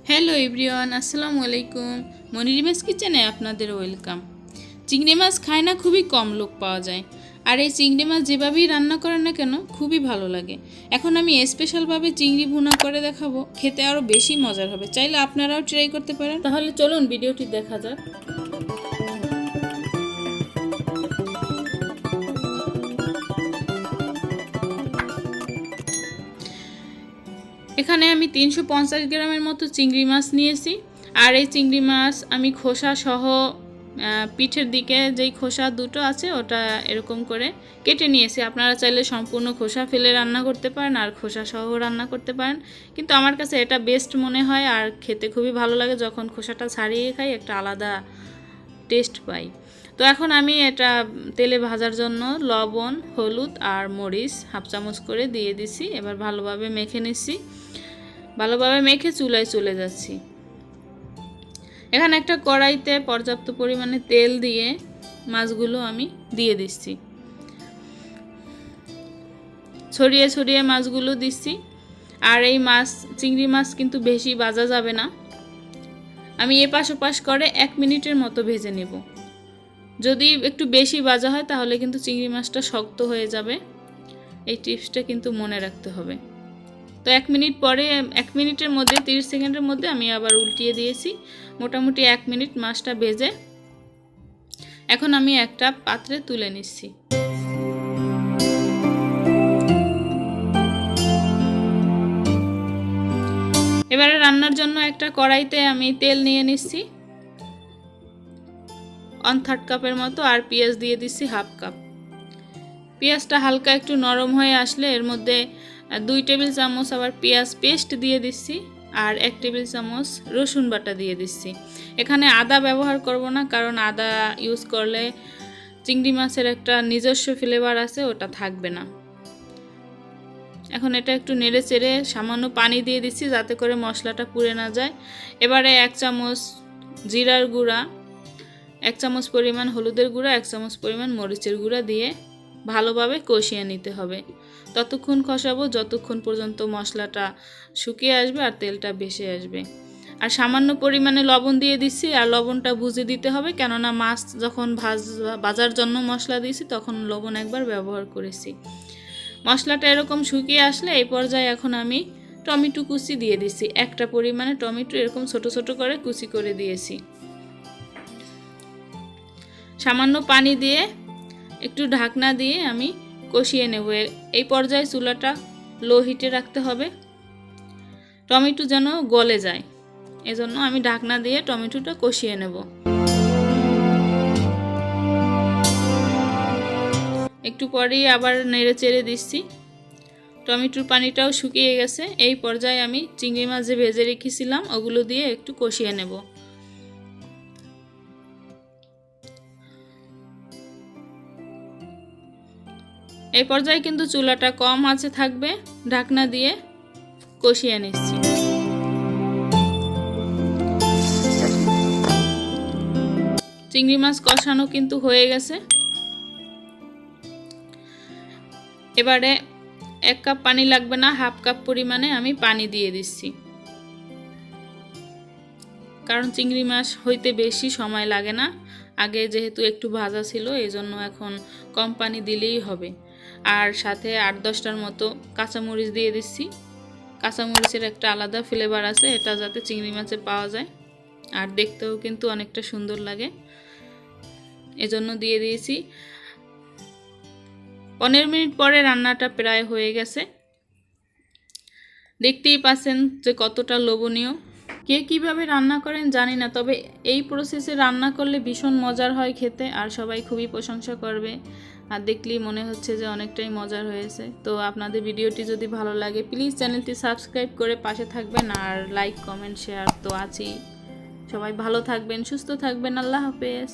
Hello everyone, আসসালামু আলাইকুম। মনিরিমাস কিচেনে আপনাদের ওয়েলকাম। চিংড়ি মাছ খায় না খুবই কম লোক পাওয়া যায়, আর এই চিংড়ি মাছ যেভাবেই রান্না করেন না কেন খুবই ভালো লাগে। এখন আমি স্পেশালভাবে চিংড়ি ভুনা করে দেখাবো, খেতে আরও বেশি মজার হবে। চাইলে আপনারাও ট্রাই করতে পারেন। তাহলে চলুন ভিডিওটি দেখা যাক। এখানে আমি 350 গ্রামের মতো চিংড়ি মাছ নিয়েছি। আর এই চিংড়ি মাছ আমি খোসা সহ পিঠের দিকে যেই খোসা দুটো আছে ওটা এরকম করে কেটে নিয়েছি। আপনারা চাইলে সম্পূর্ণ খোসা ফেলে রান্না করতে পারেন আর খোসা সহ রান্না করতে পারেন, কিন্তু আমার কাছে এটা বেস্ট মনে হয় আর খেতে খুবই ভালো লাগে। যখন খোসাটা ছাড়িয়ে খাই একটা আলাদা টেস্ট পাই। তো এখন আমি এটা তেলে ভাজার জন্য লবণ, হলুদ আর মরিচ হাফ চামচ করে দিয়ে দিছি। এবার ভালোভাবে মেখে নিচ্ছি। ভালোভাবে মেখে চুলায় চলে যাচ্ছি। এখানে একটা কড়াইতে পর্যাপ্ত পরিমাণে তেল দিয়ে মাছগুলো আমি দিয়ে দিচ্ছি। ছড়িয়ে ছড়িয়ে মাছগুলো দিচ্ছি। আর এই চিংড়ি মাছ কিন্তু বেশি ভাজা যাবে না। আমি এপাশ ওপাশ করে 1 মিনিটের মতো ভেজে নেব। যদি একটু বেশি ভাজা হয় তাহলে কিন্তু চিংড়ি মাছটা শক্ত হয়ে যাবে। এই টিপসটা কিন্তু মনে রাখতে হবে। তো 1 মিনিট পরে 1 মিনিটের মধ্যে 30 সেকেন্ডের মধ্যে আমি আবার উল্টিয়ে দিয়েছি। মোটামুটি 1 মিনিট মাছটা ভেজে এখন আমি একটা পাত্রে তুলে নিচ্ছি। এবারে রান্নার জন্য একটা কড়াইতে আমি তেল নিয়ে নিচ্ছি 1/3 কাপের মতো, আর পেঁয়াজ দিয়ে দিচ্ছি হাফ কাপ। পেঁয়াজটা হালকা একটু নরম হয়ে আসলে এর মধ্যে 2 টেবিল চামচ আবার পেঁয়াজ পেস্ট দিয়ে দিচ্ছি আর 1 টেবিল চামচ রসুন বাটা দিয়ে দিচ্ছি। এখানে আদা ব্যবহার করব না, কারণ আদা ইউজ করলে চিংড়ি মাছের একটা নিজস্ব ফ্লেভার আছে, ওটা থাকবে না। এখন এটা একটু নেড়ে চেড়ে সামান্য পানি দিয়ে দিচ্ছি যাতে করে মশলাটা পুড়ে না যায়। এবারে 1 চামচ জিরার গুঁড়া, 1 চামচ পরিমাণ হলুদের গুঁড়া, 1 চামচ পরিমাণ মরিচের গুঁড়া দিয়ে ভালোভাবে কষিয়ে নিতে হবে। ততক্ষণ কষাবো যতক্ষণ পর্যন্ত মশলাটা শুকিয়ে আসবে আর তেলটা ভেসে আসবে। আর সামান্য পরিমাণে লবণ দিয়ে দিচ্ছি, আর লবণটা বুঝে দিতে হবে, কেননা মাছ যখন ভাজার জন্য মশলা দিয়েছি তখন লবণ একবার ব্যবহার করেছি। মশলাটা এরকম শুকিয়ে আসলে এই পর্যায়ে এখন আমি টমেটো কুচি দিয়ে দিচ্ছি। একটা পরিমাণে টমেটো এরকম ছোট ছোট করে কুচি করে দিয়েছি। সামান্য পানি দিয়ে একটু ঢাকনা দিয়ে আমি কষিয়ে নেব। এই পর্যায়ে চুলাটা লো হিটে রাখতে হবে, টমেটো যেন গলে যায়। এজন্য আমি ঢাকনা দিয়ে টমেটোটা কষিয়ে নেব। একটু পরেই আবার নেড়ে চেড়ে দিচ্ছি। টমেটোর পানিটাও শুকিয়ে গেছে। এই পর্যায়ে আমি চিংড়ি মাছ যে ভেজে রেখেছিলাম ওগুলো দিয়ে একটু কষিয়ে নেব। এই পর্যায়ে কিন্তু চুলাটা কম আঁচে থাকবে, ঢাকনা দিয়ে কষিয়ে নিচ্ছি। চিংড়ি মাছ কষানো কিন্তু হয়ে গেছে। এবারে 1 কাপ পানি লাগবে না, হাফ কাপ পরিমাণে আমি পানি দিয়ে দিচ্ছি, কারণ চিংড়ি মাছ হইতে বেশি সময় লাগে না। আগে যেহেতু একটু ভাজা ছিল এই জন্য এখন কম পানি দিলেই হবে। আর সাথে 8-10টার মতো কাঁচামরিচ দিয়ে দিচ্ছি। কাঁচামরিচের একটা আলাদা ফ্লেভার আছে, এটা যাতে চিংড়ি মাছে পাওয়া যায় আর দেখতেও কিন্তু অনেকটা সুন্দর লাগে, এজন্য দিয়ে দিয়েছি। 15 মিনিট পরে রান্নাটা প্রায় হয়ে গেছে। দেখতেই পাচ্ছেন যে কতটা লোভনীয়। কে কিভাবে রান্না করেন জানি না, তবে এই প্রসেসে রান্না করলে ভীষণ মজার হয় খেতে, আর সবাই খুবই প্রশংসা করবে। আর দেখলেই মনে হচ্ছে যে অনেকটাই মজার হয়েছে। তো আপনাদের ভিডিওটি যদি ভালো লাগে প্লিজ চ্যানেলটি সাবস্ক্রাইব করে পাশে থাকবেন, আর লাইক কমেন্ট শেয়ার তো আছেই। সবাই ভালো থাকবেন, সুস্থ থাকবেন। আল্লাহ হাফেজ।